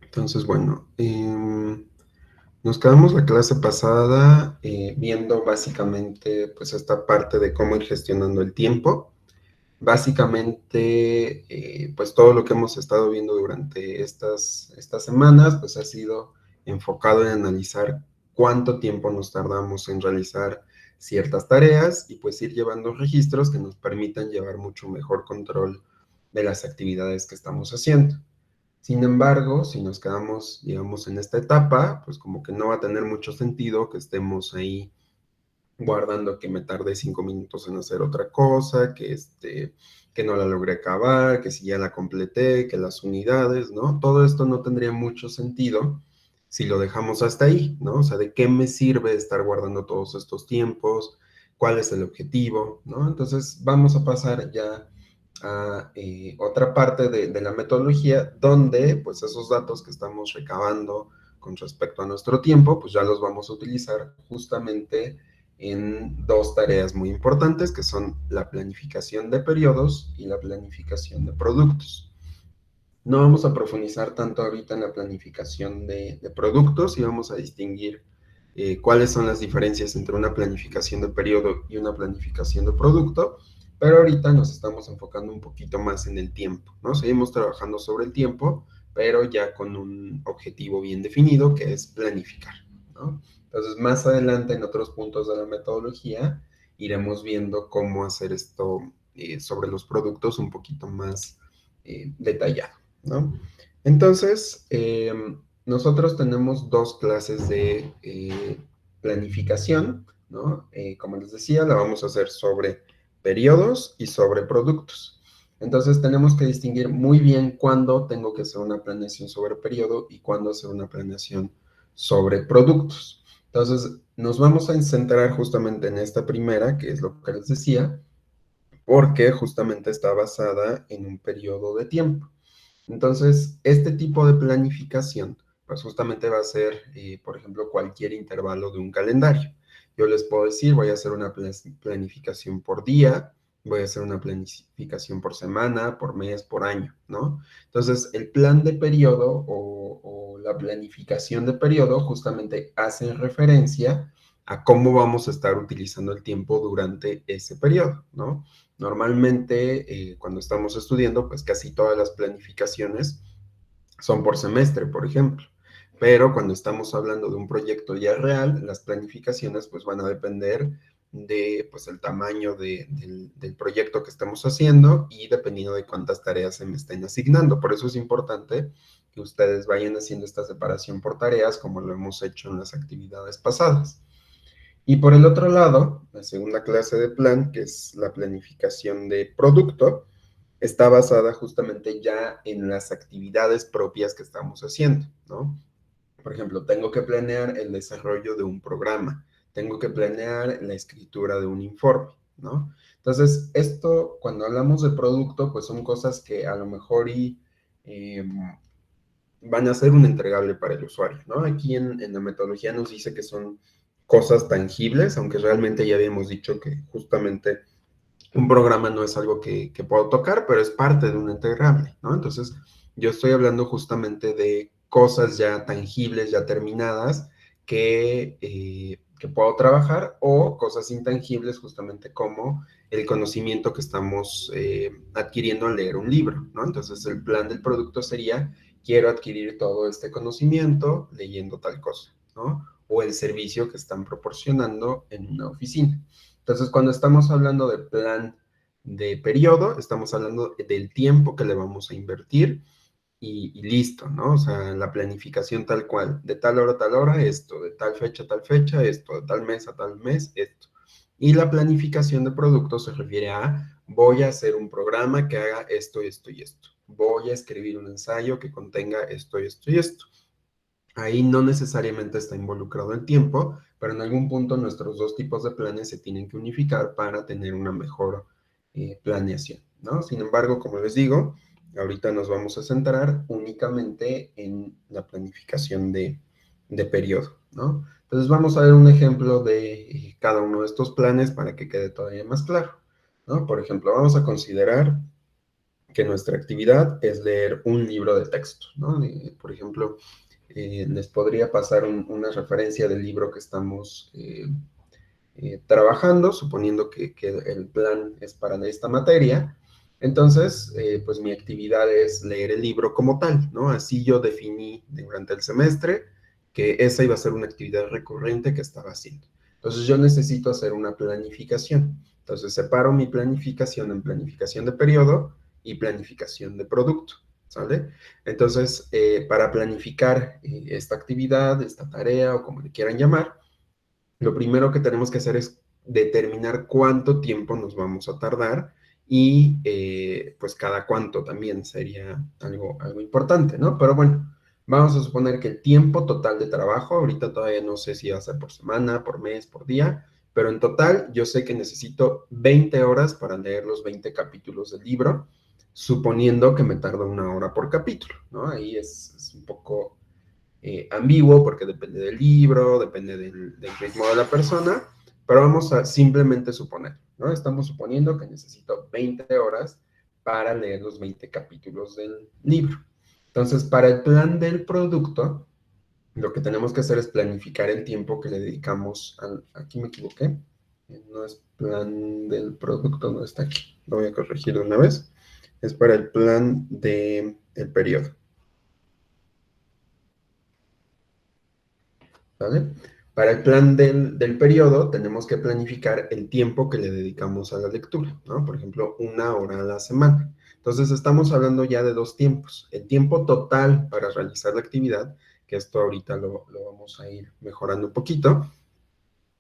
Entonces, bueno, nos quedamos la clase pasada viendo básicamente pues esta parte de cómo ir gestionando el tiempo. Básicamente, pues todo lo que hemos estado viendo durante estas semanas, pues ha sido enfocado en analizar cuánto tiempo nos tardamos en realizar ciertas tareas y pues ir llevando registros que nos permitan llevar mucho mejor control de las actividades que estamos haciendo. Sin embargo, si nos quedamos, digamos, en esta etapa, pues como que no va a tener mucho sentido que estemos ahí guardando que me tardé 5 minutos en hacer otra cosa, que no la logré acabar, que si ya la completé, que las unidades, ¿no? Todo esto no tendría mucho sentido si lo dejamos hasta ahí, ¿no? O sea, ¿de qué me sirve estar guardando todos estos tiempos? ¿Cuál es el objetivo? ¿No? Entonces vamos a pasar ya a otra parte de la metodología donde pues esos datos que estamos recabando con respecto a nuestro tiempo, pues ya los vamos a utilizar justamente en dos tareas muy importantes, que son la planificación de periodos y la planificación de productos. No vamos a profundizar tanto ahorita en la planificación de productos y vamos a distinguir cuáles son las diferencias entre una planificación de periodo y una planificación de producto, pero ahorita nos estamos enfocando un poquito más en el tiempo, ¿no? Seguimos trabajando sobre el tiempo, pero ya con un objetivo bien definido que es planificar, ¿no? Entonces, más adelante en otros puntos de la metodología iremos viendo cómo hacer esto sobre los productos un poquito más detallado, ¿no? Entonces, nosotros tenemos dos clases de planificación, ¿no? Como les decía, la vamos a hacer sobre periodos y sobre productos. Entonces, tenemos que distinguir muy bien cuándo tengo que hacer una planeación sobre periodo y cuándo hacer una planeación sobre productos. Entonces, nos vamos a centrar justamente en esta primera, que es lo que les decía, porque justamente está basada en un periodo de tiempo. Entonces, este tipo de planificación, pues justamente va a ser, por ejemplo, cualquier intervalo de un calendario. Yo les puedo decir, voy a hacer una planificación por día, voy a hacer una planificación por semana, por mes, por año, ¿no? Entonces, el plan de periodo o la planificación de periodo justamente hace referencia a cómo vamos a estar utilizando el tiempo durante ese periodo, ¿no? Normalmente, cuando estamos estudiando, pues casi todas las planificaciones son por semestre, por ejemplo. Pero cuando estamos hablando de un proyecto ya real, las planificaciones pues van a depender de pues el tamaño del proyecto que estamos haciendo y dependiendo de cuántas tareas se me estén asignando. Por eso es importante que ustedes vayan haciendo esta separación por tareas como lo hemos hecho en las actividades pasadas. Y por el otro lado, la segunda clase de plan, que es la planificación de producto, está basada justamente ya en las actividades propias que estamos haciendo, ¿no? Por ejemplo, tengo que planear el desarrollo de un programa, tengo que planear la escritura de un informe, ¿no? Entonces, esto, cuando hablamos de producto, pues son cosas que a lo mejor eh, van a ser un entregable para el usuario, ¿no? Aquí en la metodología nos dice que son cosas tangibles, aunque realmente ya habíamos dicho que justamente un programa no es algo que puedo tocar, pero es parte de un entregable, ¿no? Entonces, yo estoy hablando justamente de cosas ya tangibles, ya terminadas, que puedo trabajar, o cosas intangibles, justamente como el conocimiento que estamos adquiriendo al leer un libro, ¿no? Entonces, el plan del producto sería, quiero adquirir todo este conocimiento leyendo tal cosa, ¿no? O el servicio que están proporcionando en una oficina. Entonces, cuando estamos hablando de plan de periodo, estamos hablando del tiempo que le vamos a invertir y listo, ¿no? O sea, la planificación tal cual, de tal hora a tal hora, esto, de tal fecha a tal fecha, esto, de tal mes a tal mes, esto. Y la planificación de productos se refiere a, voy a hacer un programa que haga esto, esto y esto. Voy a escribir un ensayo que contenga esto, esto y esto. Ahí no necesariamente está involucrado el tiempo, pero en algún punto nuestros dos tipos de planes se tienen que unificar para tener una mejor planeación, ¿no? Sin embargo, como les digo, ahorita nos vamos a centrar únicamente en la planificación de periodo, ¿no? Entonces vamos a ver un ejemplo de cada uno de estos planes para que quede todavía más claro, ¿no? Por ejemplo, vamos a considerar que nuestra actividad es leer un libro de texto, ¿no? Por ejemplo, les podría pasar una referencia del libro que estamos trabajando, suponiendo que el plan es para esta materia. Entonces, pues mi actividad es leer el libro como tal, ¿no? Así yo definí durante el semestre que esa iba a ser una actividad recurrente que estaba haciendo. Entonces, yo necesito hacer una planificación. Entonces, separo mi planificación en planificación de periodo y planificación de producto, ¿sale? Entonces, para planificar esta actividad, esta tarea o como le quieran llamar, lo primero que tenemos que hacer es determinar cuánto tiempo nos vamos a tardar y pues cada cuánto también sería algo importante, ¿no? Pero bueno, vamos a suponer que el tiempo total de trabajo, ahorita todavía no sé si va a ser por semana, por mes, por día, pero en total yo sé que necesito 20 horas para leer los 20 capítulos del libro, suponiendo que me tarda una hora por capítulo, ¿no? Ahí es un poco ambiguo porque depende del libro, depende del ritmo de la persona, pero vamos a simplemente suponer, ¿no? Estamos suponiendo que necesito 20 horas para leer los 20 capítulos del libro. Entonces, para el plan del producto, lo que tenemos que hacer es planificar el tiempo que le dedicamos al... Aquí me equivoqué. No es plan del producto, no está aquí. Lo voy a corregir de una vez. Es para el plan del periodo. ¿Vale? Para el plan del periodo tenemos que planificar el tiempo que le dedicamos a la lectura, ¿no? Por ejemplo, una hora a la semana. Entonces estamos hablando ya de dos tiempos. El tiempo total para realizar la actividad, que esto ahorita lo vamos a ir mejorando un poquito,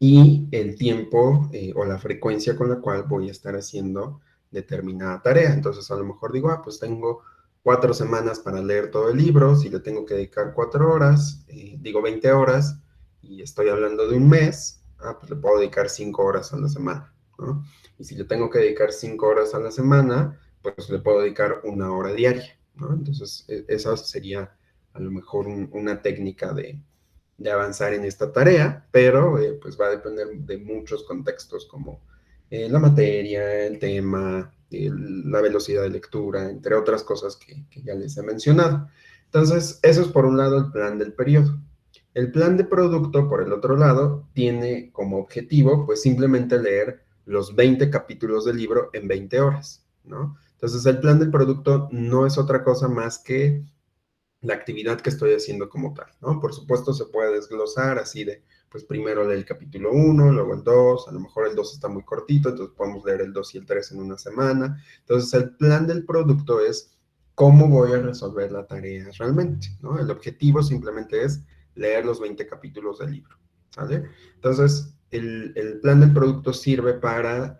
y el tiempo o la frecuencia con la cual voy a estar haciendo determinada tarea. Entonces a lo mejor digo, pues tengo 4 semanas para leer todo el libro, si le tengo que dedicar 4 horas, digo 20 horas, y estoy hablando de un mes, pues le puedo dedicar 5 horas a la semana, ¿no? Y si le tengo que dedicar 5 horas a la semana, pues le puedo dedicar una hora diaria, ¿no? Entonces esa sería a lo mejor una técnica de avanzar en esta tarea, pero pues va a depender de muchos contextos como la materia, el tema, la velocidad de lectura, entre otras cosas que ya les he mencionado. Entonces, eso es por un lado el plan del periodo. El plan de producto, por el otro lado, tiene como objetivo, pues simplemente leer los 20 capítulos del libro en 20 horas, ¿no? Entonces, el plan del producto no es otra cosa más que la actividad que estoy haciendo como tal, ¿no? Por supuesto se puede desglosar así de, pues primero lee el capítulo 1, luego el 2, a lo mejor el 2 está muy cortito, entonces podemos leer el 2 y el 3 en una semana. Entonces el plan del producto es cómo voy a resolver la tarea realmente, ¿no? El objetivo simplemente es leer los 20 capítulos del libro, ¿sale? Entonces el plan del producto sirve para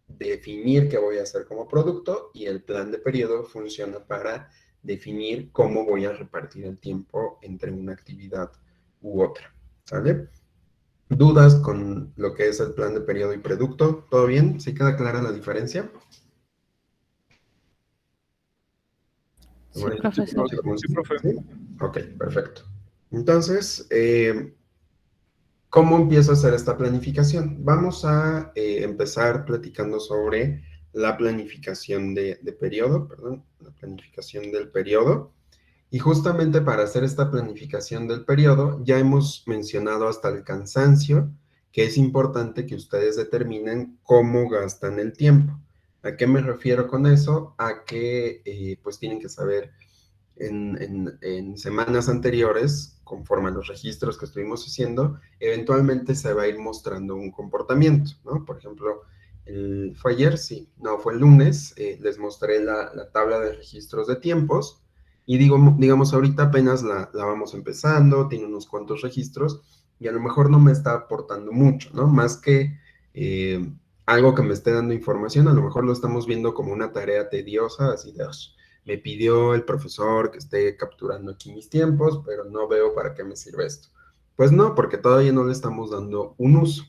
definir qué voy a hacer como producto y el plan de periodo funciona para definir cómo voy a repartir el tiempo entre una actividad u otra, ¿sale? ¿Dudas con lo que es el plan de periodo y producto? ¿Todo bien? ¿Sí queda clara la diferencia? Sí, profesor. Sí, profe. ¿Sí? Ok, perfecto. Entonces, ¿cómo empiezo a hacer esta planificación? Vamos a empezar platicando sobre la planificación de periodo, perdón, la planificación del periodo. Y justamente para hacer esta planificación del periodo, ya hemos mencionado hasta el cansancio que es importante que ustedes determinen cómo gastan el tiempo. ¿A qué me refiero con eso? A que pues tienen que saber en semanas anteriores, conforme a los registros que estuvimos haciendo, eventualmente se va a ir mostrando un comportamiento, ¿no? Por ejemplo, fue ayer, sí, no, fue el lunes, les mostré la tabla de registros de tiempos y digamos, ahorita apenas la vamos empezando, tiene unos cuantos registros y a lo mejor no me está aportando mucho, ¿no? Más que algo que me esté dando información, a lo mejor lo estamos viendo como una tarea tediosa, así de, me pidió el profesor que esté capturando aquí mis tiempos, pero no veo para qué me sirve esto. Pues no, porque todavía no le estamos dando un uso.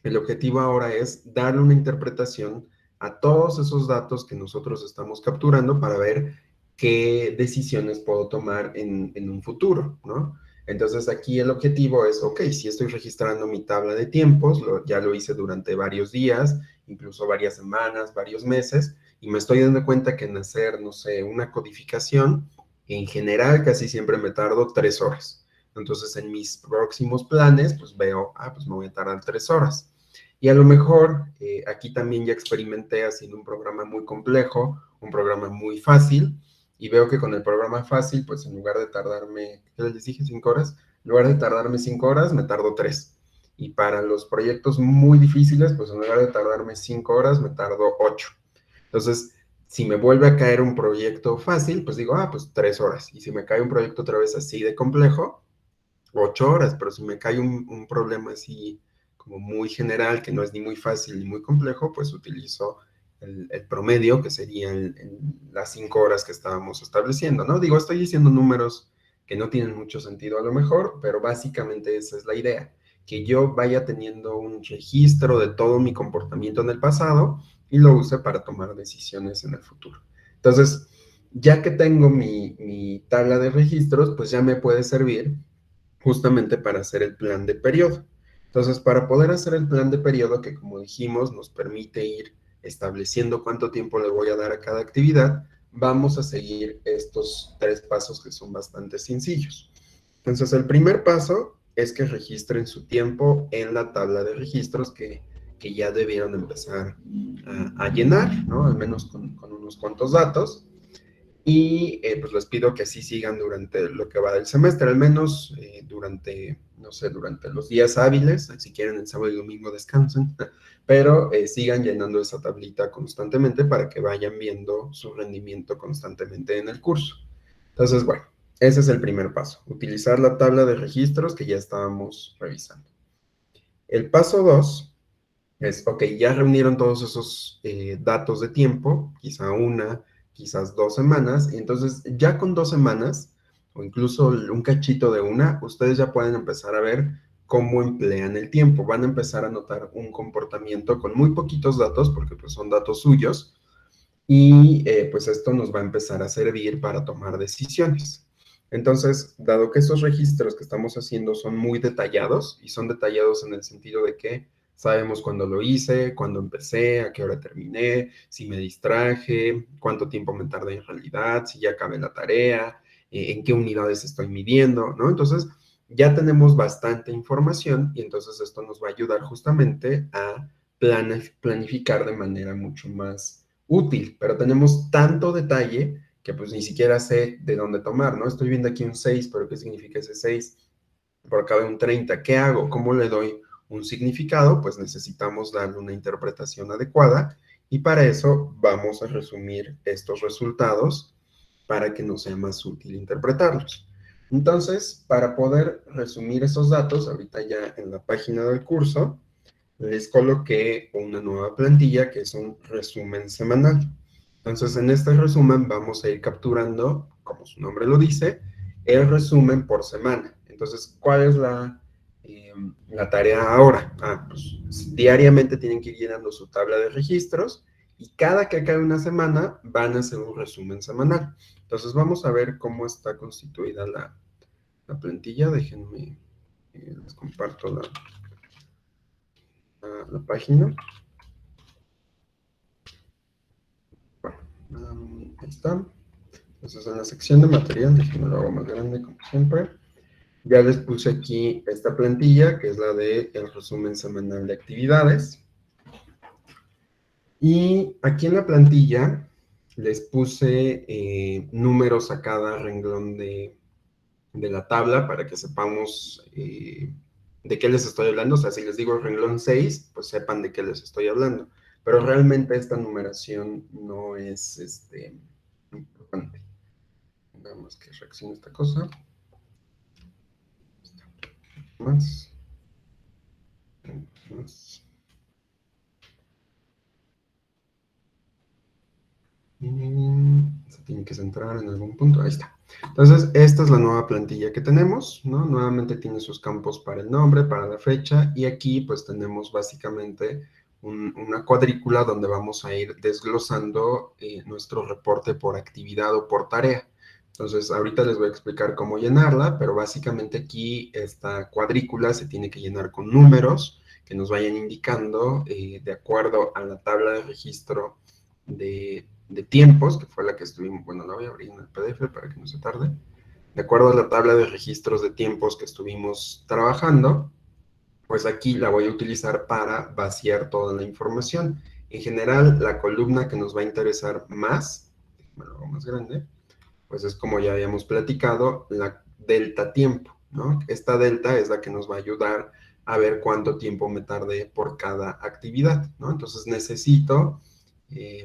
El objetivo ahora es darle una interpretación a todos esos datos que nosotros estamos capturando para ver qué decisiones puedo tomar en un futuro, ¿no? Entonces aquí el objetivo es, ok, si estoy registrando mi tabla de tiempos, ya lo hice durante varios días incluso varias semanas, varios meses, y me estoy dando cuenta que en hacer, no sé, una codificación, en general casi siempre me tardo 3 horas. Entonces en mis próximos planes, pues veo, pues me voy a tardar 3 horas. Y a lo mejor aquí también ya experimenté haciendo un programa muy complejo, un programa muy fácil, y veo que con el programa fácil, pues en lugar de tardarme, ¿qué les dije? 5 horas. En lugar de tardarme 5 horas, me tardo 3. Y para los proyectos muy difíciles, pues en lugar de tardarme 5 horas, me tardo 8. Entonces, si me vuelve a caer un proyecto fácil, pues digo, pues 3 horas. Y si me cae un proyecto otra vez así de complejo, 8 horas. Pero si me cae un problema así como muy general, que no es ni muy fácil ni muy complejo, pues utilizo el promedio, que serían las 5 horas que estábamos estableciendo, ¿no? Digo, estoy diciendo números que no tienen mucho sentido a lo mejor, pero básicamente esa es la idea, que yo vaya teniendo un registro de todo mi comportamiento en el pasado y lo use para tomar decisiones en el futuro. Entonces, ya que tengo mi tabla de registros, pues ya me puede servir justamente para hacer el plan de periodo. Entonces, para poder hacer el plan de periodo, que como dijimos, nos permite ir estableciendo cuánto tiempo le voy a dar a cada actividad, vamos a seguir estos 3 pasos que son bastante sencillos. Entonces, el primer paso es que registren su tiempo en la tabla de registros que ya debieron empezar a llenar, ¿no? Al menos con unos cuantos datos. Y pues les pido que así sigan durante lo que va del semestre, al menos durante, no sé, durante los días hábiles, si quieren el sábado y domingo descansen, pero sigan llenando esa tablita constantemente para que vayan viendo su rendimiento constantemente en el curso. Entonces, bueno, ese es el primer paso, utilizar la tabla de registros que ya estábamos revisando. El paso 2 es, ok, ya reunieron todos esos datos de tiempo, quizá una, quizás 2 semanas, y entonces ya con 2 semanas, o incluso un cachito de una, ustedes ya pueden empezar a ver cómo emplean el tiempo. Van a empezar a notar un comportamiento con muy poquitos datos, porque pues son datos suyos, y pues esto nos va a empezar a servir para tomar decisiones. Entonces, dado que estos registros que estamos haciendo son muy detallados, y son detallados en el sentido de que sabemos cuándo lo hice, cuándo empecé, a qué hora terminé, si me distraje, cuánto tiempo me tardé en realidad, si ya acabé la tarea, en qué unidades estoy midiendo, ¿no? Entonces, ya tenemos bastante información y entonces esto nos va a ayudar justamente a planificar de manera mucho más útil, pero tenemos tanto detalle que pues ni siquiera sé de dónde tomar, ¿no? Estoy viendo aquí un 6, pero ¿qué significa ese 6? Por acá veo un 30, ¿qué hago? ¿Cómo le doy un significado? Pues necesitamos darle una interpretación adecuada y para eso vamos a resumir estos resultados para que nos sea más útil interpretarlos. Entonces, para poder resumir esos datos, ahorita ya en la página del curso, les coloqué una nueva plantilla que es un resumen semanal. Entonces, en este resumen vamos a ir capturando, como su nombre lo dice, el resumen por semana. Entonces, ¿cuál es la tarea ahora? Pues diariamente tienen que ir llenando su tabla de registros y cada que acabe una semana van a hacer un resumen semanal. Entonces, vamos a ver cómo está constituida la plantilla. Déjenme, les comparto la página. Ahí está. Entonces en la sección de material, déjenme lo hago más grande como siempre. Ya les puse aquí esta plantilla, que es la de el resumen semanal de actividades. Y aquí en la plantilla les puse números a cada renglón de la tabla para que sepamos de qué les estoy hablando. O sea, si les digo el renglón 6, pues sepan de qué les estoy hablando. Pero realmente esta numeración no es importante. Nada más que reaccione esta cosa. Más. Más. Se tiene que centrar en algún punto. Ahí está. Entonces, esta es la nueva plantilla que tenemos, ¿no? Nuevamente tiene sus campos para el nombre, para la fecha, y aquí pues tenemos básicamente una cuadrícula donde vamos a ir desglosando nuestro reporte por actividad o por tarea. Entonces, ahorita les voy a explicar cómo llenarla, pero básicamente aquí esta cuadrícula se tiene que llenar con números que nos vayan indicando de acuerdo a la tabla de registro de tiempos, que fue la que estuvimos, bueno, la voy a abrir en el PDF para que no se tarde. De acuerdo a la tabla de registros de tiempos que estuvimos trabajando, pues aquí la voy a utilizar para vaciar toda la información. En general, la columna que nos va a interesar más, me lo hago más grande, pues es como ya habíamos platicado, la delta tiempo, ¿no? Esta delta es la que nos va a ayudar a ver cuánto tiempo me tardé por cada actividad, ¿no? Entonces necesito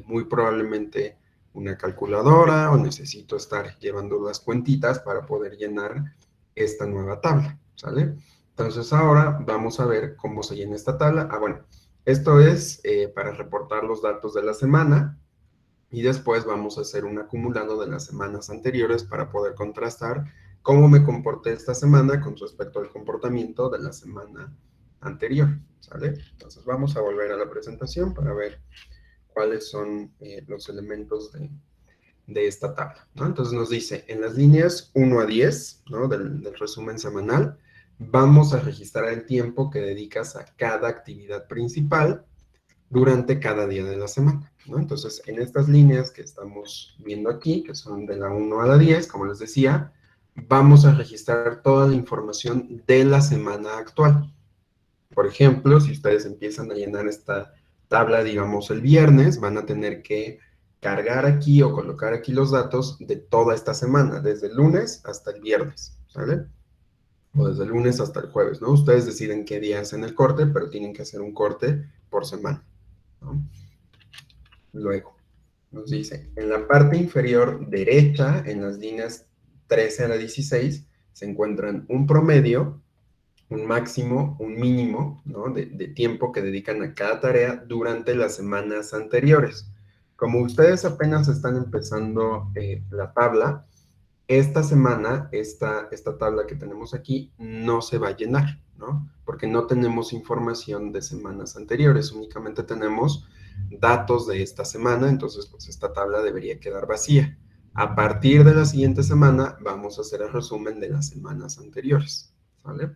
muy probablemente una calculadora o necesito estar llevando las cuentitas para poder llenar esta nueva tabla, ¿sale? Entonces ahora vamos a ver cómo se llena esta tabla. Bueno, esto es para reportar los datos de la semana y después vamos a hacer un acumulado de las semanas anteriores para poder contrastar cómo me comporté esta semana con respecto al comportamiento de la semana anterior, ¿sale? Entonces vamos a volver a la presentación para ver cuáles son los elementos de esta tabla, ¿no? Entonces nos dice, en las líneas 1 a 10, ¿no? Del resumen semanal, vamos a registrar el tiempo que dedicas a cada actividad principal durante cada día de la semana, ¿no? Entonces, en estas líneas que estamos viendo aquí, que son de la 1 a la 10, como les decía, vamos a registrar toda la información de la semana actual. Por ejemplo, si ustedes empiezan a llenar esta tabla, digamos, el viernes, van a tener que cargar aquí o colocar aquí los datos de toda esta semana, desde el lunes hasta el viernes, ¿sale? O desde el lunes hasta el jueves, ¿no? Ustedes deciden qué día hacen el corte, pero tienen que hacer un corte por semana, ¿no? Luego, nos dice, en la parte inferior derecha, en las líneas 13 a la 16, se encuentran un promedio, un máximo, un mínimo, ¿no? de tiempo que dedican a cada tarea durante las semanas anteriores. Como ustedes apenas están empezando la tabla, esta semana, esta tabla que tenemos aquí, no se va a llenar, ¿no? Porque no tenemos información de semanas anteriores, únicamente tenemos datos de esta semana, entonces pues esta tabla debería quedar vacía. A partir de la siguiente semana vamos a hacer el resumen de las semanas anteriores, ¿vale?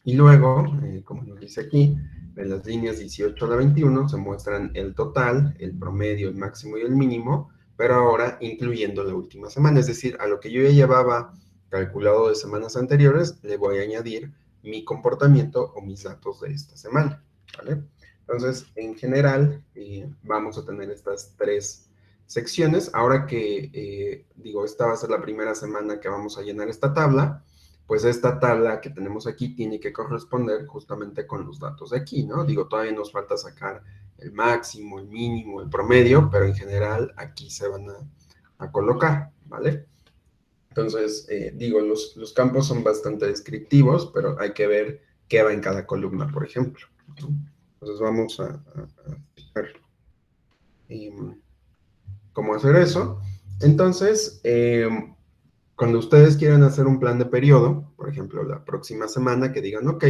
Y luego, como nos dice aquí, en las líneas 18 a la 21 se muestran el total, el promedio, el máximo y el mínimo, pero ahora incluyendo la última semana, es decir, a lo que yo ya llevaba calculado de semanas anteriores, le voy a añadir mi comportamiento o mis datos de esta semana, ¿vale? Entonces, en general, vamos a tener estas tres secciones. Ahora que, digo, esta va a ser la primera semana que vamos a llenar esta tabla, pues esta tabla que tenemos aquí tiene que corresponder justamente con los datos de aquí, ¿no? Digo, todavía nos falta sacar el máximo, el mínimo, el promedio, pero en general aquí se van a colocar, ¿vale? Entonces, digo, los campos son bastante descriptivos, pero hay que ver qué va en cada columna, por ejemplo, ¿no? Entonces vamos a ver cómo hacer eso. Entonces, cuando ustedes quieran hacer un plan de periodo, por ejemplo, la próxima semana, que digan, ok,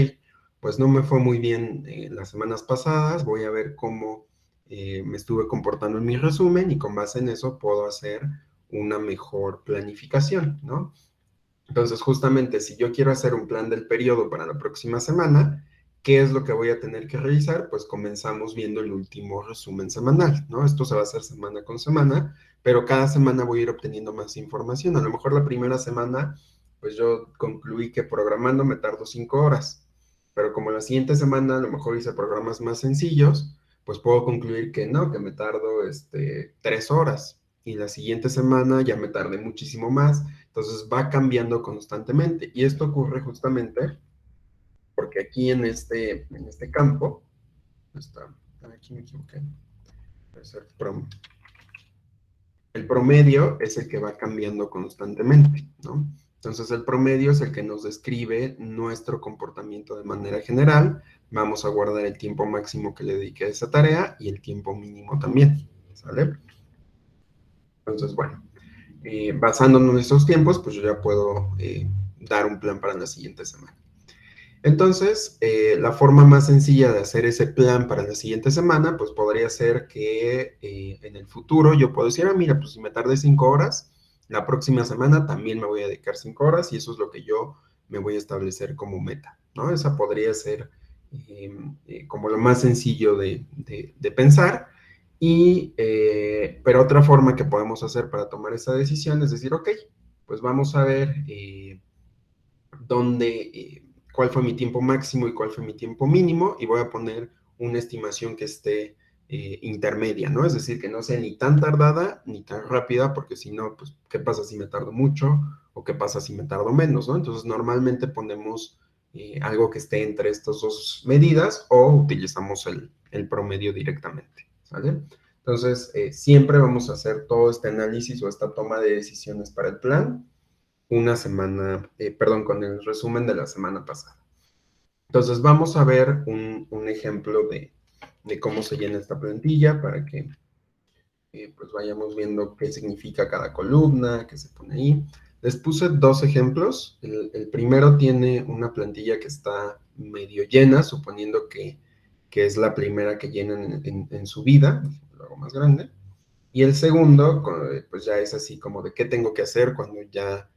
pues no me fue muy bien las semanas pasadas, voy a ver cómo me estuve comportando en mi resumen y con base en eso puedo hacer una mejor planificación, ¿no? Entonces, justamente, si yo quiero hacer un plan del periodo para la próxima semana, ¿qué es lo que voy a tener que revisar? Pues comenzamos viendo el último resumen semanal, ¿no? Esto se va a hacer semana con semana, pero cada semana voy a ir obteniendo más información. A lo mejor la primera semana, pues yo concluí que programando me tardo 5 horas, pero como la siguiente semana a lo mejor hice programas más sencillos, pues puedo concluir que no, que me tardo 3 horas. Y la siguiente semana ya me tardé muchísimo más. Entonces va cambiando constantemente. Y esto ocurre justamente porque aquí en este campo, aquí me equivoqué, el promedio es el que va cambiando constantemente, ¿no? Entonces el promedio es el que nos describe nuestro comportamiento de manera general. Vamos a guardar el tiempo máximo que le dediqué a esa tarea y el tiempo mínimo también, ¿sale? Entonces, bueno, basándonos en esos tiempos, pues yo ya puedo dar un plan para la siguiente semana. Entonces, la forma más sencilla de hacer ese plan para la siguiente semana, pues podría ser que en el futuro yo puedo decir, mira, pues si me tardé 5 horas, la próxima semana también me voy a dedicar 5 horas y eso es lo que yo me voy a establecer como meta, ¿no? Esa podría ser como lo más sencillo de pensar. Pero otra forma que podemos hacer para tomar esa decisión es decir, ok, pues vamos a ver cuál fue mi tiempo máximo y cuál fue mi tiempo mínimo, y voy a poner una estimación que esté intermedia, ¿no? Es decir, que no sea ni tan tardada ni tan rápida, porque si no, pues, ¿qué pasa si me tardo mucho? ¿O qué pasa si me tardo menos, ¿no? Entonces, normalmente ponemos algo que esté entre estas dos medidas o utilizamos el promedio directamente, ¿sale? Entonces, siempre vamos a hacer todo este análisis o esta toma de decisiones para el plan una semana, perdón, con el resumen de la semana pasada. Entonces, vamos a ver un ejemplo de cómo se llena esta plantilla para que pues vayamos viendo qué significa cada columna, qué se pone ahí. Les puse dos ejemplos. El primero tiene una plantilla que está medio llena, suponiendo que es la primera que llenan en su vida, lo hago más grande. Y el segundo, pues ya es así como de qué tengo que hacer cuando ya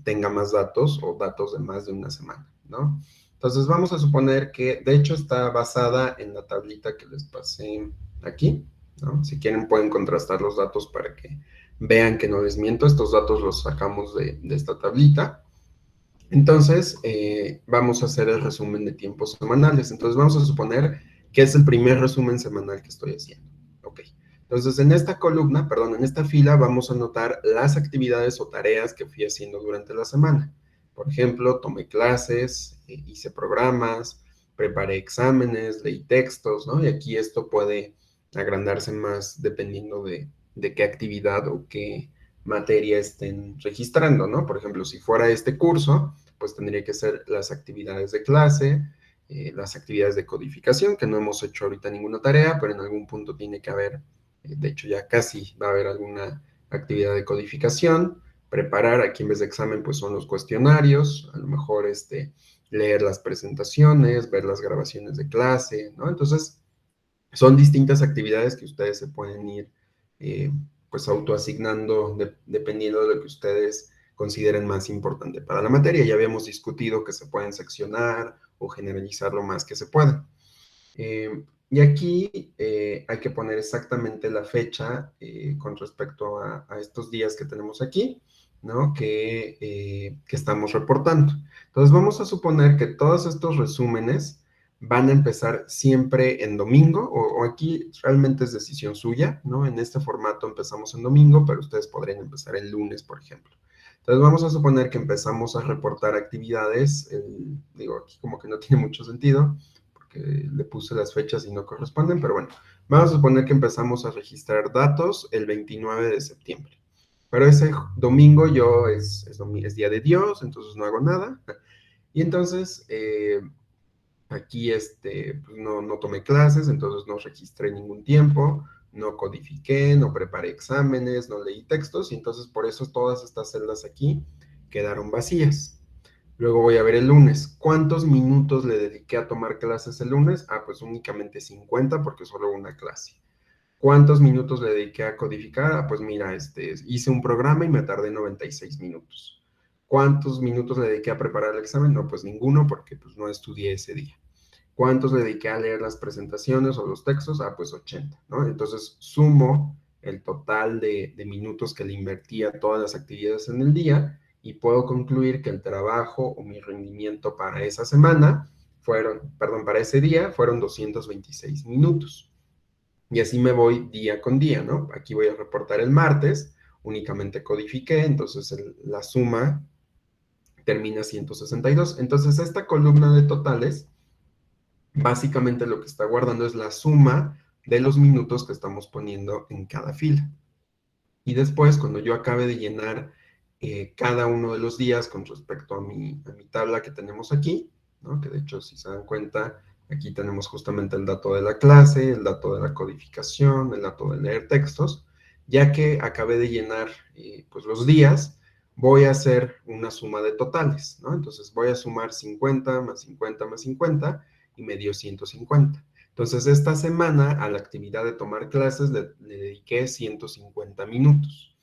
tenga más datos o datos de más de una semana, ¿no? Entonces vamos a suponer que, de hecho, está basada en la tablita que les pasé aquí, ¿no? Si quieren pueden contrastar los datos para que vean que no les miento. Estos datos los sacamos de esta tablita. Entonces, vamos a hacer el resumen de tiempos semanales. Entonces, vamos a suponer que es el primer resumen semanal que estoy haciendo. Ok. Entonces, en esta columna, perdón, en esta fila vamos a anotar las actividades o tareas que fui haciendo durante la semana. Por ejemplo, tomé clases, hice programas, preparé exámenes, leí textos, ¿no? Y aquí esto puede agrandarse más dependiendo de qué actividad o qué materia estén registrando, ¿no? Por ejemplo, si fuera este curso, pues tendría que ser las actividades de clase, las actividades de codificación, que no hemos hecho ahorita ninguna tarea, pero en algún punto tiene que haber, de hecho ya casi va a haber alguna actividad de codificación. Preparar, aquí en vez de examen, pues son los cuestionarios, a lo mejor leer las presentaciones, ver las grabaciones de clase, ¿no? Entonces, son distintas actividades que ustedes se pueden ir eh, pues autoasignando dependiendo de lo que ustedes consideren más importante para la materia. Ya habíamos discutido que se pueden seccionar o generalizar lo más que se pueda. Y aquí hay que poner exactamente la fecha con respecto a estos días que tenemos aquí, ¿no? Que estamos reportando. Entonces vamos a suponer que todos estos resúmenes van a empezar siempre en domingo, o aquí realmente es decisión suya, ¿no? En este formato empezamos en domingo, pero ustedes podrían empezar el lunes, por ejemplo. Entonces vamos a suponer que empezamos a reportar actividades, digo, aquí como que no tiene mucho sentido, porque le puse las fechas y no corresponden, pero bueno, vamos a suponer que empezamos a registrar datos el 29 de septiembre. Pero ese domingo es Día de Dios, entonces no hago nada. Y entonces aquí pues no tomé clases, entonces no registré ningún tiempo, no codifiqué, no preparé exámenes, no leí textos, y entonces por eso todas estas celdas aquí quedaron vacías. Luego voy a ver el lunes. ¿Cuántos minutos le dediqué a tomar clases el lunes? Ah, pues únicamente 50 porque solo una clase. ¿Cuántos minutos le dediqué a codificar? Ah, pues mira, hice un programa y me tardé 96 minutos. ¿Cuántos minutos le dediqué a preparar el examen? No, pues ninguno porque pues, no estudié ese día. ¿Cuántos le dediqué a leer las presentaciones o los textos? Ah, pues 80, ¿no? Entonces sumo el total de minutos que le invertí a todas las actividades en el día y puedo concluir que el trabajo o mi rendimiento para esa semana para ese día fueron 226 minutos. Y así me voy día con día, ¿no? Aquí voy a reportar el martes, únicamente codifiqué, entonces la suma termina 162. Entonces esta columna de totales básicamente lo que está guardando es la suma de los minutos que estamos poniendo en cada fila. Y después, cuando yo acabe de llenar cada uno de los días con respecto a mi tabla que tenemos aquí, ¿no? Que de hecho, si se dan cuenta, aquí tenemos justamente el dato de la clase, el dato de la codificación, el dato de leer textos. Ya que acabé de llenar pues los días, voy a hacer una suma de totales, ¿no? Entonces voy a sumar 50 más 50 más 50 y me dio 150. Entonces, esta semana a la actividad de tomar clases le dediqué 150 minutos.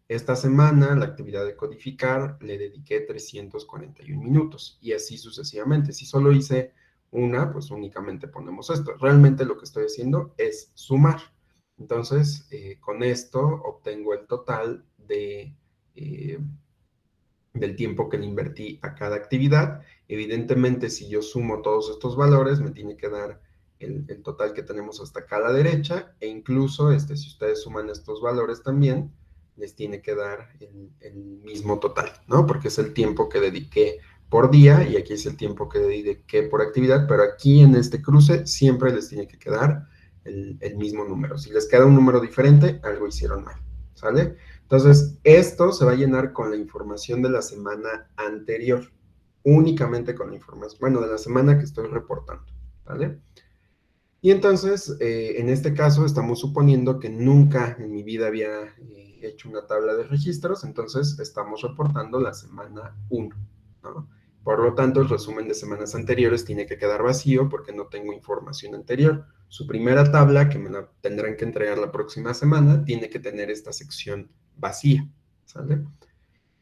Esta semana a la actividad de codificar le dediqué 341 minutos y así sucesivamente. Si solo hice una, pues únicamente ponemos esto. Realmente lo que estoy haciendo es sumar. Entonces, con esto obtengo el total del tiempo que le invertí a cada actividad. Evidentemente, si yo sumo todos estos valores, me tiene que dar el total que tenemos hasta acá a la derecha, e incluso si ustedes suman estos valores también, les tiene que dar el mismo total, ¿no? Porque es el tiempo que dediqué por día y aquí es el tiempo que dediqué por actividad, pero aquí en este cruce siempre les tiene que quedar el mismo número. Si les queda un número diferente, algo hicieron mal, ¿sale? Entonces, esto se va a llenar con la información de la semana anterior, únicamente con la información, bueno, de la semana que estoy reportando, ¿vale? Y entonces, en este caso, estamos suponiendo que nunca en mi vida había hecho una tabla de registros, entonces estamos reportando la semana 1, ¿no? Por lo tanto, el resumen de semanas anteriores tiene que quedar vacío porque no tengo información anterior. Su primera tabla, que me la tendrán que entregar la próxima semana, tiene que tener esta sección vacía, ¿sale?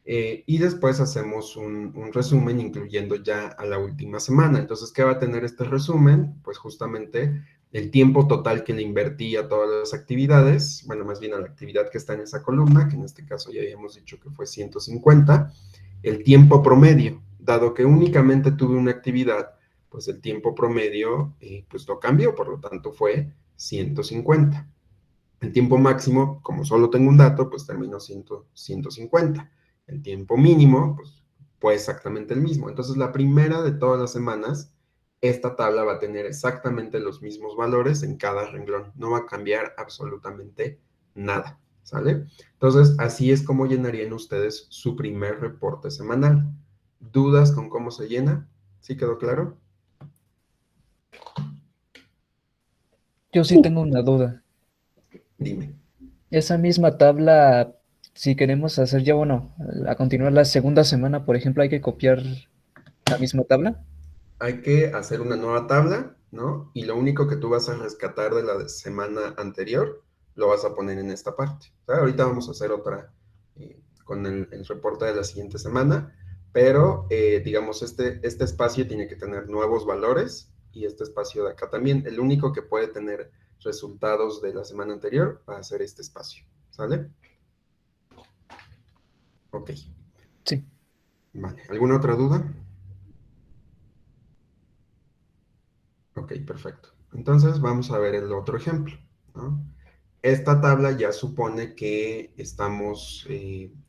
Y después hacemos un resumen incluyendo ya a la última semana. Entonces, ¿qué va a tener este resumen? Pues justamente el tiempo total que le invertí a todas las actividades, bueno, más bien a la actividad que está en esa columna, que en este caso ya habíamos dicho que fue 150, el tiempo promedio, dado que únicamente tuve una actividad, pues el tiempo promedio pues no cambió, por lo tanto fue 150. El tiempo máximo, como solo tengo un dato, pues terminó 150. El tiempo mínimo, pues fue exactamente el mismo. Entonces, la primera de todas las semanas, esta tabla va a tener exactamente los mismos valores en cada renglón. No va a cambiar absolutamente nada, ¿sale? Entonces, así es como llenarían ustedes su primer reporte semanal. ¿Dudas con cómo se llena? ¿Sí quedó claro? Yo sí tengo una duda. Dime. Esa misma tabla, si queremos hacer ya, bueno, a continuar la segunda semana, por ejemplo, hay que copiar la misma tabla. Hay que hacer una nueva tabla, ¿no? Y lo único que tú vas a rescatar de la semana anterior, lo vas a poner en esta parte. O sea, ahorita vamos a hacer otra con el reporte de la siguiente semana, pero digamos, este espacio tiene que tener nuevos valores y este espacio de acá también. El único que puede tener resultados de la semana anterior va a ser este espacio, ¿sale? Ok. Sí. Vale. ¿Alguna otra duda? Ok, perfecto. Entonces vamos a ver el otro ejemplo, ¿no? Esta tabla ya supone que estamos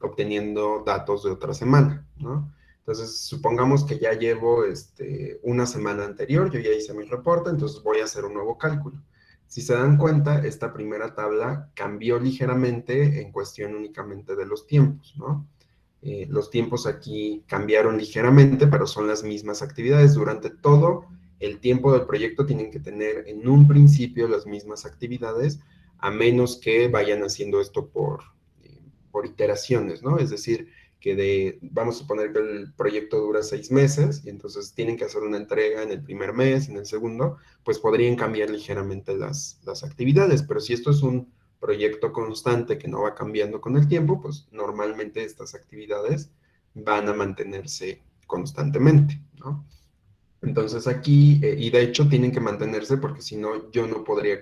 obteniendo datos de otra semana, ¿no? Entonces, supongamos que ya llevo una semana anterior, yo ya hice mi reporte, entonces voy a hacer un nuevo cálculo. Si se dan cuenta, esta primera tabla cambió ligeramente en cuestión únicamente de los tiempos, ¿no? Los tiempos aquí cambiaron ligeramente, pero son las mismas actividades. Durante todo el tiempo del proyecto tienen que tener en un principio las mismas actividades, a menos que vayan haciendo esto por iteraciones, ¿no? Es decir, vamos a suponer que el proyecto dura 6 meses y entonces tienen que hacer una entrega en el primer mes, en el segundo, pues podrían cambiar ligeramente las actividades, pero si esto es un proyecto constante que no va cambiando con el tiempo, pues normalmente estas actividades van a mantenerse constantemente, ¿no? Entonces aquí, y de hecho tienen que mantenerse porque si no, yo no podría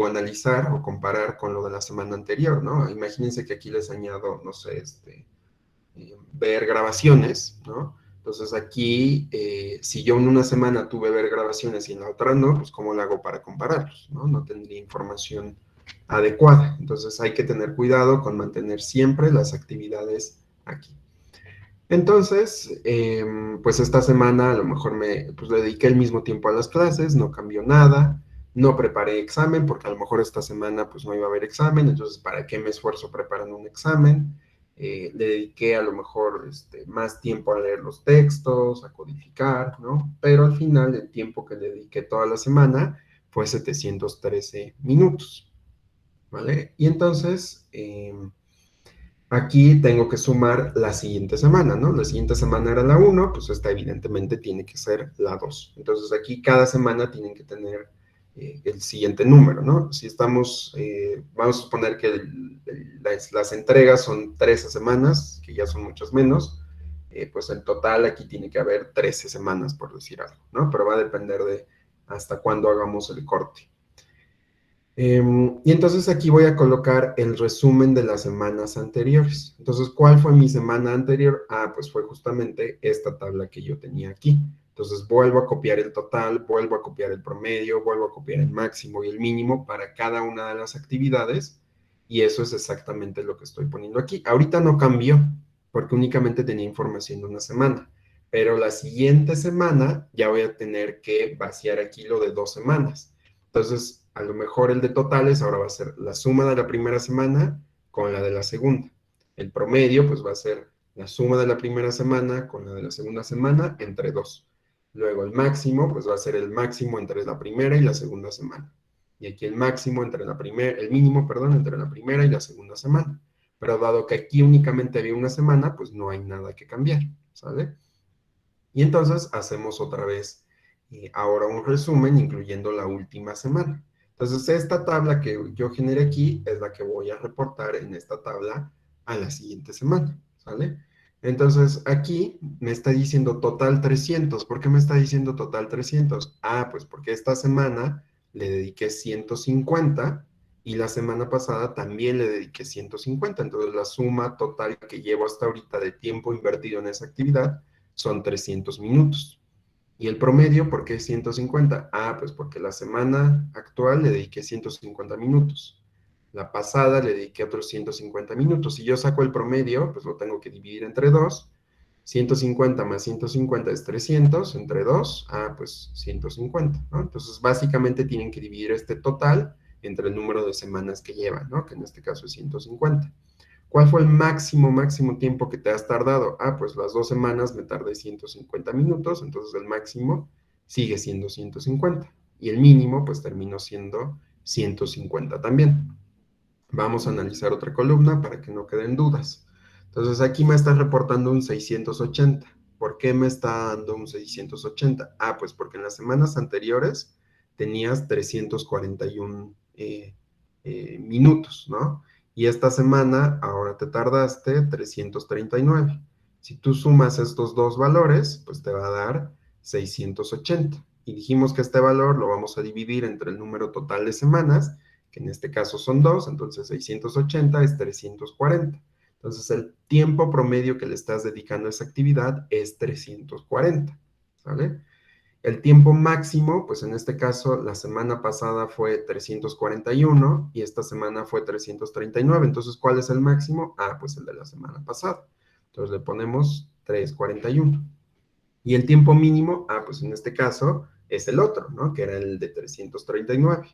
analizar o comparar con lo de la semana anterior, ¿no? Imagínense que aquí les añado, no sé, ver grabaciones, ¿no? Entonces aquí, si yo en una semana tuve ver grabaciones y en la otra no, pues ¿cómo lo hago para compararlos, ¿no? No tendría información adecuada. Entonces hay que tener cuidado con mantener siempre las actividades aquí. Entonces, pues esta semana a lo mejor pues, le dediqué el mismo tiempo a las clases, no cambió nada, no preparé examen, porque a lo mejor esta semana pues no iba a haber examen, entonces ¿para qué me esfuerzo preparando un examen? Le dediqué a lo mejor más tiempo a leer los textos, a codificar, ¿no? Pero al final el tiempo que le dediqué toda la semana fue 713 minutos, ¿vale? Y entonces, aquí tengo que sumar la siguiente semana, ¿no? La siguiente semana era la 1, pues esta evidentemente tiene que ser la 2. Entonces aquí cada semana tienen que tener el siguiente número, ¿no? Si estamos, vamos a suponer que las entregas son 13 semanas, que ya son muchas menos, pues el total aquí tiene que haber 13 semanas, por decir algo, ¿no? Pero va a depender de hasta cuándo hagamos el corte. Y entonces aquí voy a colocar el resumen de las semanas anteriores. Entonces, ¿cuál fue mi semana anterior? Ah, pues fue justamente esta tabla que yo tenía aquí. Entonces, vuelvo a copiar el total, vuelvo a copiar el promedio, vuelvo a copiar el máximo y el mínimo para cada una de las actividades. Y eso es exactamente lo que estoy poniendo aquí. Ahorita no cambió, porque únicamente tenía información de una semana. Pero la siguiente semana ya voy a tener que vaciar aquí lo de 2 semanas. Entonces, a lo mejor el de totales ahora va a ser la suma de la primera semana con la de la segunda. El promedio, pues va a ser la suma de la primera semana con la de la segunda semana entre 2. Luego el máximo, pues va a ser el máximo entre la primera y la segunda semana. Y aquí el máximo entre el mínimo, perdón, entre la primera y la segunda semana. Pero dado que aquí únicamente había una semana, pues no hay nada que cambiar, ¿sale? Y entonces hacemos otra vez ahora un resumen incluyendo la última semana. Entonces esta tabla que yo generé aquí es la que voy a reportar en esta tabla a la siguiente semana, ¿sale? Entonces aquí me está diciendo total 300. ¿Por qué me está diciendo total 300? Ah, pues porque esta semana le dediqué 150 y la semana pasada también le dediqué 150. Entonces la suma total que llevo hasta ahorita de tiempo invertido en esa actividad son 300 minutos. ¿Y el promedio por qué es 150? Ah, pues porque la semana actual le dediqué 150 minutos. La pasada le dediqué otros 150 minutos. Si yo saco el promedio, pues lo tengo que dividir entre 2. 150 más 150 es 300, entre 2, pues 150, ¿no? Entonces, básicamente tienen que dividir este total entre el número de semanas que llevan, ¿no? Que en este caso es 150. ¿Cuál fue el máximo tiempo que te has tardado? Ah, pues las 2 semanas me tardé 150 minutos, entonces el máximo sigue siendo 150. Y el mínimo, pues terminó siendo 150 también. Vamos a analizar otra columna para que no queden dudas. Entonces aquí me está reportando un 680. ¿Por qué me está dando un 680? Ah, pues porque en las semanas anteriores tenías 341 minutos, ¿no? Y esta semana ahora te tardaste 339. Si tú sumas estos dos valores, pues te va a dar 680. Y dijimos que este valor lo vamos a dividir entre el número total de semanas, que en este caso son 2, entonces 680 es 340. Entonces el tiempo promedio que le estás dedicando a esa actividad es 340, ¿sale? El tiempo máximo, pues en este caso, la semana pasada fue 341 y esta semana fue 339. Entonces, ¿cuál es el máximo? Ah, pues el de la semana pasada. Entonces le ponemos 341. Y el tiempo mínimo, pues en este caso es el otro, ¿no? Que era el de 339.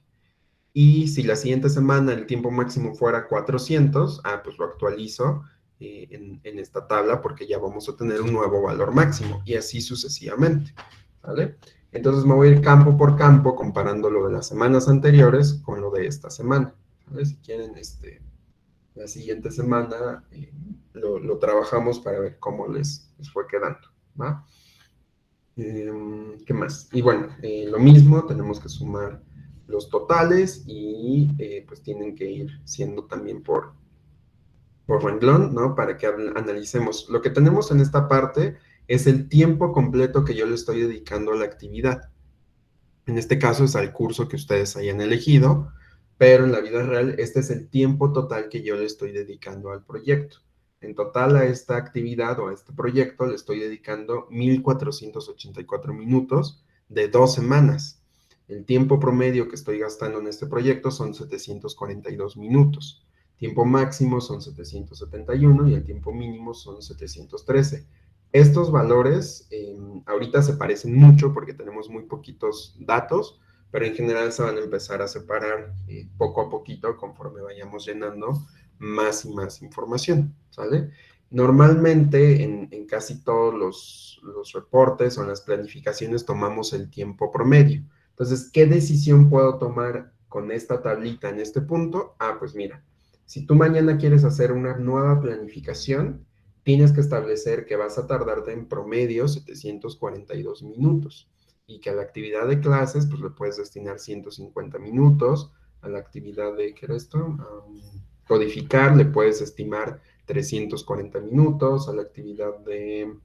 Y si la siguiente semana el tiempo máximo fuera 400, pues lo actualizo en esta tabla porque ya vamos a tener un nuevo valor máximo y así sucesivamente, ¿vale? Entonces me voy a ir campo por campo comparando lo de las semanas anteriores con lo de esta semana, ¿vale? Si quieren, la siguiente semana lo trabajamos para ver cómo les fue quedando, ¿va? ¿Qué más? Y bueno, lo mismo, tenemos que sumar los totales y pues tienen que ir siendo también por renglón, ¿no? Para que analicemos. Lo que tenemos en esta parte es el tiempo completo que yo le estoy dedicando a la actividad. En este caso es al curso que ustedes hayan elegido, pero en la vida real este es el tiempo total que yo le estoy dedicando al proyecto. En total a esta actividad o a este proyecto le estoy dedicando 1,484 minutos de 2 semanas. El tiempo promedio que estoy gastando en este proyecto son 742 minutos. Tiempo máximo son 771 y el tiempo mínimo son 713. Estos valores ahorita se parecen mucho porque tenemos muy poquitos datos, pero en general se van a empezar a separar poco a poquito conforme vayamos llenando más y más información, ¿sale? Normalmente en casi todos los reportes o en las planificaciones tomamos el tiempo promedio. Entonces, ¿qué decisión puedo tomar con esta tablita en este punto? Pues mira, si tú mañana quieres hacer una nueva planificación, tienes que establecer que vas a tardarte en promedio 742 minutos y que a la actividad de clases pues le puedes destinar 150 minutos, a la actividad de, ¿qué era esto? Codificar le puedes estimar 340 minutos, a la actividad de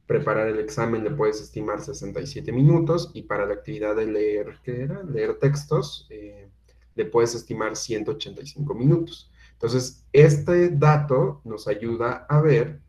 preparar el examen le puedes estimar 67 minutos y para la actividad de leer, ¿qué era? Leer textos, le puedes estimar 185 minutos. Entonces, este dato nos ayuda a ver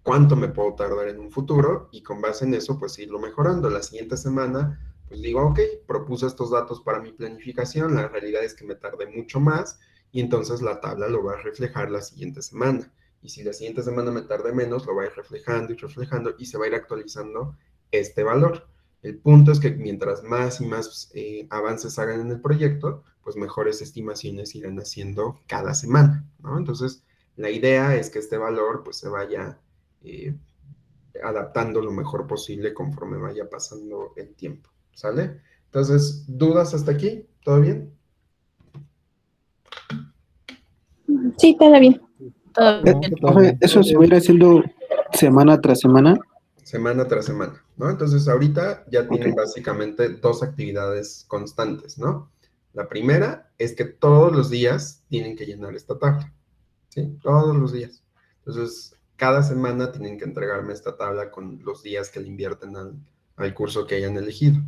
cuánto me puedo tardar en un futuro y con base en eso, pues irlo mejorando. La siguiente semana, pues digo, ok, propuse estos datos para mi planificación, la realidad es que me tardé mucho más y entonces la tabla lo va a reflejar la siguiente semana. Y si la siguiente semana me tardé menos, lo va a ir reflejando y reflejando y se va a ir actualizando este valor. El punto es que mientras más y más avances hagan en el proyecto, pues mejores estimaciones irán haciendo cada semana, ¿no? Entonces, la idea es que este valor pues se vaya eh, adaptando lo mejor posible conforme vaya pasando el tiempo, ¿sale? Entonces, ¿dudas hasta aquí? ¿Todo bien? Sí, todo bien. Todo bien, todo Profe, bien. eso se va a ir haciendo semana tras semana. Semana tras semana, ¿no? Entonces, ahorita ya tienen Ok. básicamente dos actividades constantes, ¿no? La primera es que todos los días tienen que llenar esta tabla, ¿sí? Todos los días. Entonces, cada semana tienen que entregarme esta tabla con los días que le invierten al curso que hayan elegido.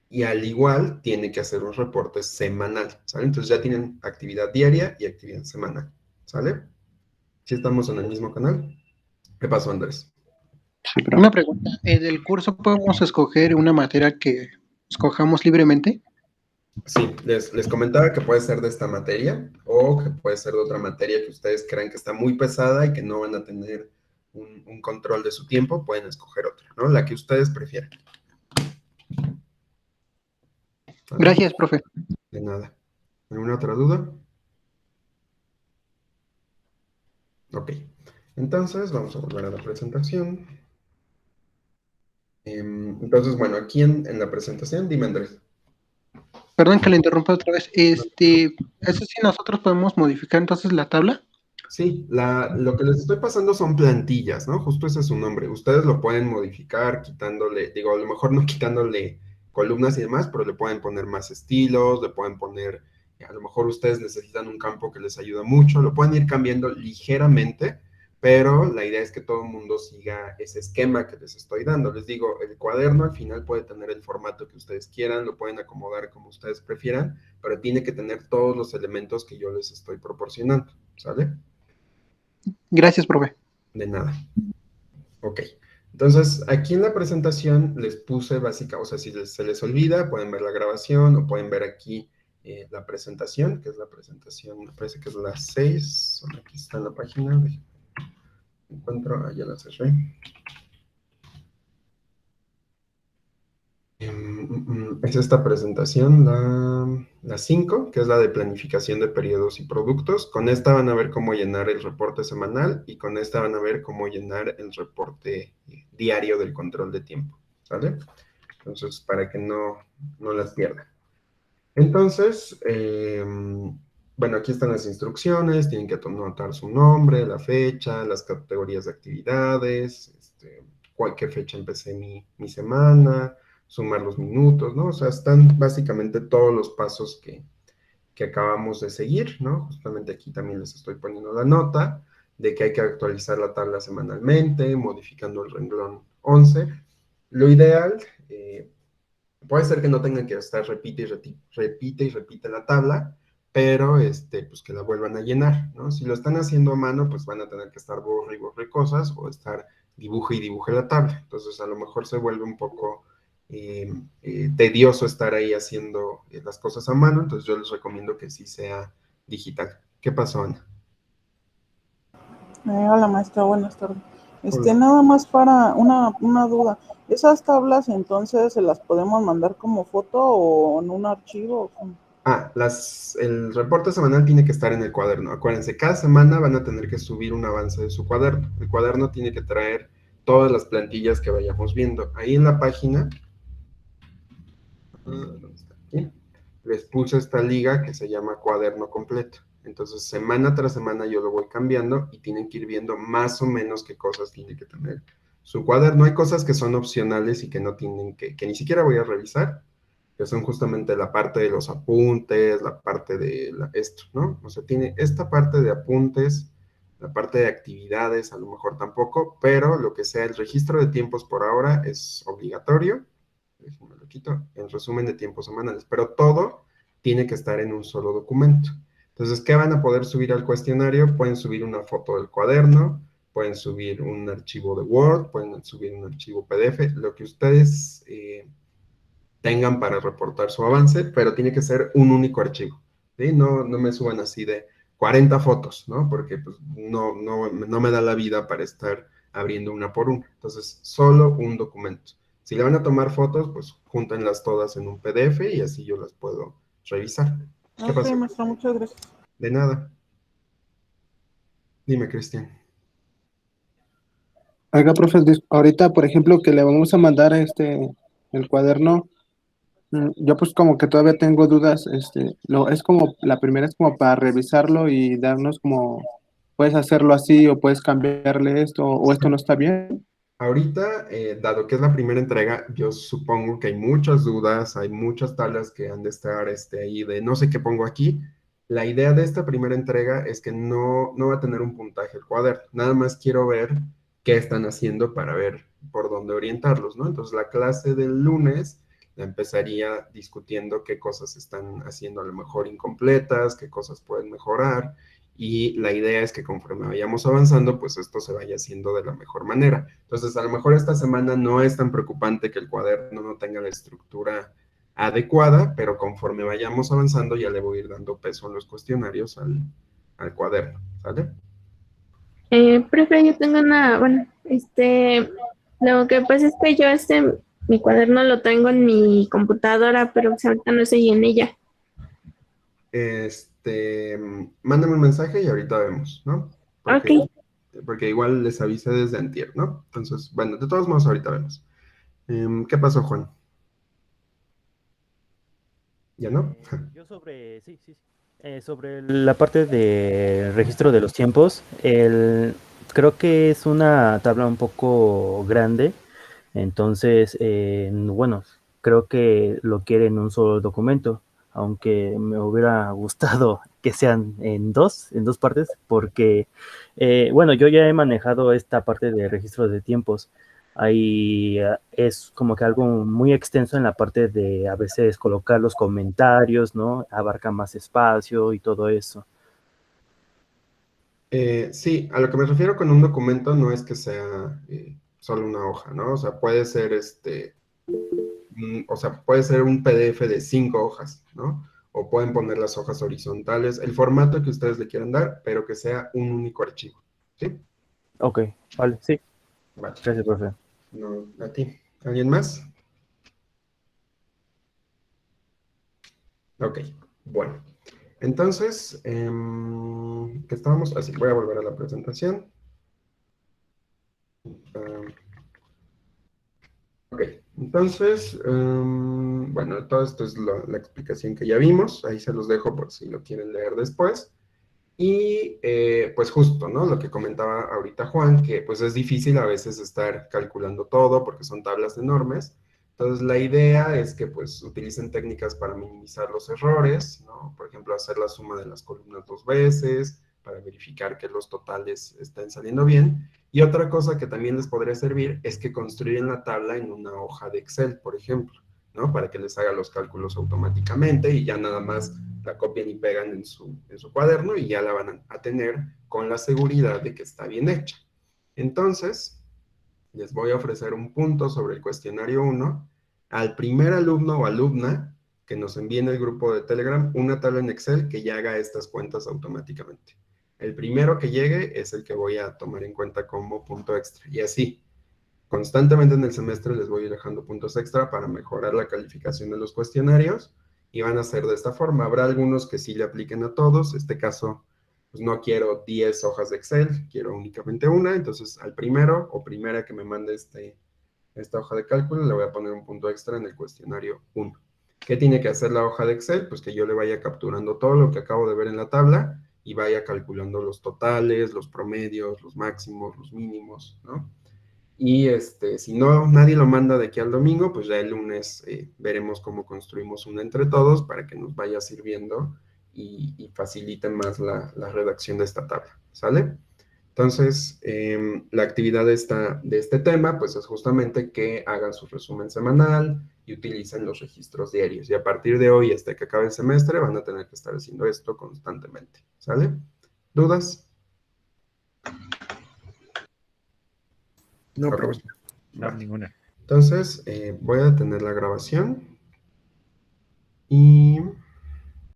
Y al igual tiene que hacer un reporte semanal, ¿sale? Entonces ya tienen actividad diaria y actividad semanal, ¿sale? ¿Sí estamos en el mismo canal? ¿Qué pasó, Andrés? Sí, pero Una pregunta, ¿del curso podemos escoger una materia que escojamos libremente? Sí, les comentaba que puede ser de esta materia o que puede ser de otra materia que ustedes crean que está muy pesada y que no van a tener un control de su tiempo, pueden escoger otra, ¿no? La que ustedes prefieran. ¿Vale? Gracias, profe. De nada. ¿Alguna otra duda? Ok. Entonces, vamos a volver a la presentación. Entonces, bueno, aquí en la presentación, dime, Andrés. Perdón que le interrumpa otra vez. Eso sí, nosotros podemos modificar entonces la tabla. Sí, lo que les estoy pasando son plantillas, ¿no? Justo ese es su nombre. Ustedes lo pueden modificar quitándole, digo, a lo mejor no quitándole columnas y demás, pero le pueden poner más estilos, le pueden poner, a lo mejor ustedes necesitan un campo que les ayuda mucho, lo pueden ir cambiando ligeramente, pero la idea es que todo el mundo siga ese esquema que les estoy dando. Les digo, el cuaderno al final puede tener el formato que ustedes quieran, lo pueden acomodar como ustedes prefieran, pero tiene que tener todos los elementos que yo les estoy proporcionando, ¿sale? Gracias, profe. De nada. Ok. Entonces, aquí en la presentación les puse básica, o sea, si se les olvida, pueden ver la grabación o pueden ver aquí la presentación, que es la presentación, me parece que es la 6. Aquí está en la página. Encuentro, ya la cerré. Es esta presentación, la 5, que es la de planificación de periodos y productos. Con esta van a ver cómo llenar el reporte semanal y con esta van a ver cómo llenar el reporte diario del control de tiempo, ¿sale? Entonces, para que no las pierdan. Entonces, bueno, aquí están las instrucciones, tienen que anotar su nombre, la fecha, las categorías de actividades, cualquier fecha empecé mi semana, sumar los minutos, ¿no? O sea, están básicamente todos los pasos que acabamos de seguir, ¿no? Justamente aquí también les estoy poniendo la nota de que hay que actualizar la tabla semanalmente, modificando el renglón 11. Lo ideal, puede ser que no tengan que estar repite y repite la tabla, pero pues que la vuelvan a llenar, ¿no? Si lo están haciendo a mano, pues van a tener que estar borre y borre cosas o estar dibuje y dibuje la tabla. Entonces, a lo mejor se vuelve un poco tedioso estar ahí haciendo las cosas a mano, entonces yo les recomiendo que sí sea digital. ¿Qué pasó, Ana? Hola maestra, buenas tardes. Hola. Nada más para una duda. ¿Esas tablas entonces se las podemos mandar como foto o en un archivo? Ah, el reporte semanal tiene que estar en el cuaderno. Acuérdense, cada semana van a tener que subir un avance de su cuaderno. El cuaderno tiene que traer todas las plantillas que vayamos viendo. Ahí en la página, ¿dónde está? Aquí, les puse esta liga que se llama cuaderno completo. Entonces, semana tras semana yo lo voy cambiando y tienen que ir viendo más o menos qué cosas tiene que tener su cuaderno. Hay cosas que son opcionales y que no tienen que ni siquiera voy a revisar, que son justamente la parte de los apuntes, la parte de esto, ¿no? O sea, tiene esta parte de apuntes, La parte de actividades a lo mejor tampoco, pero lo que sea el registro de tiempos por ahora es obligatorio. Déjenme lo quito, el resumen de tiempos semanales, pero todo tiene que estar en un solo documento. Entonces, ¿qué van a poder subir al cuestionario? Pueden subir una foto del cuaderno, pueden subir un archivo de Word, pueden subir un archivo PDF, lo que ustedes tengan para reportar su avance, pero tiene que ser un único archivo, ¿sí? No me suban así de 40 fotos, ¿no? Porque pues, no me da la vida para estar abriendo una por una. Entonces, solo un documento. Si le van a tomar fotos, pues júntenlas todas en un PDF y así yo las puedo revisar. ¿Qué Ok, pasó? maestra, muchas gracias. De nada. Dime, Cristian. Oiga, profe, ahorita, por ejemplo, que le vamos a mandar el cuaderno, yo pues como que todavía tengo dudas, es como, la primera es como para revisarlo y darnos como, puedes hacerlo así o puedes cambiarle esto o esto no está bien. Ahorita, dado que es la primera entrega, yo supongo que hay muchas dudas, hay muchas tablas que han de estar ahí de no sé qué pongo aquí. La idea de esta primera entrega es que no va a tener un puntaje el cuaderno. Nada más quiero ver qué están haciendo para ver por dónde orientarlos, ¿no? Entonces, la clase del lunes la empezaría discutiendo qué cosas están haciendo a lo mejor incompletas, qué cosas pueden mejorar y la idea es que conforme vayamos avanzando, pues esto se vaya haciendo de la mejor manera. Entonces, a lo mejor esta semana no es tan preocupante que el cuaderno no tenga la estructura adecuada, pero conforme vayamos avanzando ya le voy a ir dando peso en los cuestionarios al cuaderno, ¿sale? Profe, yo tengo bueno, lo que pasa es que yo mi cuaderno lo tengo en mi computadora, pero pues ahorita no estoy en ella. Mándame un mensaje y ahorita vemos, ¿no? Ok, Porque igual les avisé desde antier, ¿no? Entonces, bueno, de todos modos ahorita vemos. ¿Qué pasó, Juan? ¿Ya no? Yo sobre la parte de registro de los tiempos, creo que es una tabla un poco grande, entonces, bueno, creo que lo quiere en un solo documento, aunque me hubiera gustado que sean en dos partes, porque, bueno, yo ya he manejado esta parte de registro de tiempos. Ahí es como que algo muy extenso en la parte de a veces colocar los comentarios, ¿no? Abarca más espacio y todo eso. Sí, a lo que me refiero con un documento no es que sea solo una hoja, ¿no? O sea, puede ser puede ser un PDF de 5 hojas, ¿no? O pueden poner las hojas horizontales, el formato que ustedes le quieran dar, pero que sea un único archivo, ¿sí? Ok, vale, sí, Vale, gracias, profe. no, a ti. ¿Alguien más? Ok, bueno. Entonces, ¿qué estábamos? Así, voy a volver a la presentación. Ah, ok, entonces, bueno, todo esto es la explicación que ya vimos, ahí se los dejo por si lo quieren leer después. Y pues justo, ¿no? Lo que comentaba ahorita Juan, que pues es difícil a veces estar calculando todo porque son tablas enormes. Entonces la idea es que pues utilicen técnicas para minimizar los errores, ¿no? Por ejemplo, hacer la suma de las columnas 2 veces para verificar que los totales estén saliendo bien. Y otra cosa que también les podría servir es que construyen la tabla en una hoja de Excel, por ejemplo, ¿no? Para que les haga los cálculos automáticamente y ya nada más la copian y pegan en su cuaderno y ya la van a tener con la seguridad de que está bien hecha. Entonces, les voy a ofrecer un punto sobre el cuestionario 1 al primer alumno o alumna que nos envíe en el grupo de Telegram una tabla en Excel que ya haga estas cuentas automáticamente. El primero que llegue es el que voy a tomar en cuenta como punto extra. Y así, constantemente en el semestre les voy a ir dejando puntos extra para mejorar la calificación de los cuestionarios y van a ser de esta forma. Habrá algunos que sí le apliquen a todos. Este caso, pues no quiero 10 hojas de Excel, quiero únicamente una. Entonces, al primero o primera que me mande esta hoja de cálculo, le voy a poner un punto extra en el cuestionario 1. ¿Qué tiene que hacer la hoja de Excel? Pues que yo le vaya capturando todo lo que acabo de ver en la tabla y vaya calculando los totales, los promedios, los máximos, los mínimos, ¿no? Y si no, nadie lo manda de aquí al domingo, pues ya el lunes veremos cómo construimos una entre todos para que nos vaya sirviendo y facilite más la redacción de esta tabla, ¿sale? Entonces, la actividad de este tema, pues es justamente que hagan su resumen semanal y utilicen los registros diarios. Y a partir de hoy, hasta que acabe el semestre, van a tener que estar haciendo esto constantemente. ¿Sale? ¿Dudas? No, Ok. profesor. No, Vale. ninguna. Entonces, voy a detener la grabación y